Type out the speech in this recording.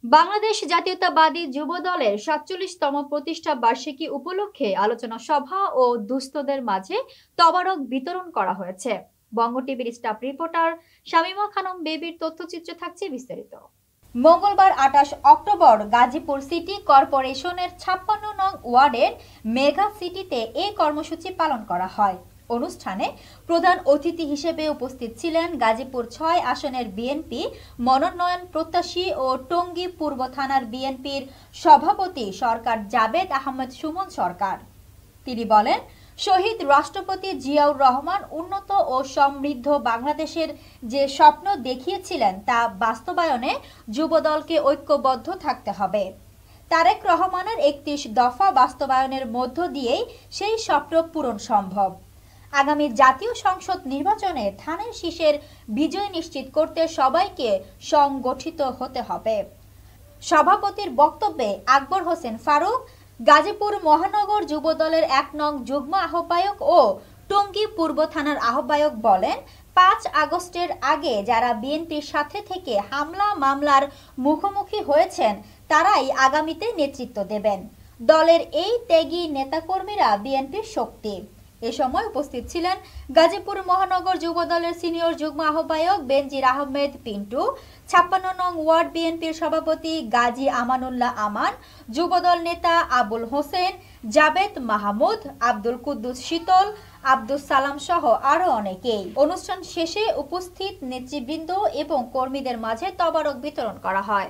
বাংলাদেশ জাতীয়তাবাদী যুব দলের ৪৭তম প্রতিষ্ঠা বার্ষিকী উপলক্ষে আলোচনা সভা ও দুস্থদের মাঝে তবারক বিতরণ করা হয়েছে। বঙ্গ টিভির স্টাফ রিপোর্টার শামীমা খানম বেবির তথ্যচিত্রে থাকছে বিস্তারিত। মঙ্গলবার ২৮ অক্টোবর গাজীপুর সিটি কর্পোরেশনের ৫৬ নং ওয়ার্ডের মেগা সিটিতে এই কর্মসূচি পালন করা হয়। অনুষ্ঠানে প্রধান অতিথি হিসেবে উপস্থিত ছিলেন গাজীপুর ৬ আসনের বিএনপি মনোনয়ন প্রত্যাশী ও টঙ্গী পূর্ব থানার বিএনপির সভাপতি সরকার জাবেদ আহমেদ সুমন সরকার। তিনি বলেন, শহীদ রাষ্ট্রপতি জিয়াউর রহমান উন্নত ও সমৃদ্ধ বাংলাদেশের যে স্বপ্ন দেখিয়েছিলেন তা বাস্তবায়নে যুবদলকে ঐক্যবদ্ধ থাকতে হবে। তারেক রহমানের ৩১ দফা বাস্তবায়নের মধ্য দিয়েই সেই স্বপ্ন পূরণ সম্ভব। আগামী জাতীয় সংসদ নির্বাচনে ধানের শীষের বিজয় নিশ্চিত করতে সবাইকে সংগঠিত হতে হবে। সভাপতির বক্তব্যে আকবর হোসেন ফারুক, গাজীপুর মহানগর যুবদলের ১ নং যুগ্ম আহ্বায়ক ও টঙ্গী পূর্ব থানার আহ্বায়ক বলেন, ৫ আগস্টের আগে যারা বিএনপির সাথে থেকে হামলা মামলার মুখোমুখি হয়েছেন তারাই আগামীতে নেতৃত্ব দেবেন। দলের এই ত্যাগী নেতাকর্মীরা বিএনপির শক্তি। এ সময় উপস্থিত ছিলেন গাজীপুর মহানগর যুবদলের সিনিয়র যুগ্ম আহ্বায়ক বেনজির আহমেদ পিন্টু, ৫৬ নং ওয়ার্ড বিএনপির সভাপতি গাজী আমানুল্লাহ আমান, যুবদল নেতা আবুল হোসেন, জাবেদ মাহমুদ, আব্দুল কুদ্দুস শীতল, আব্দুস সালাম সহ আরো অনেকেই। অনুষ্ঠান শেষে উপস্থিত নেতৃবৃন্দ এবং কর্মীদের মাঝে তবারক বিতরণ করা হয়।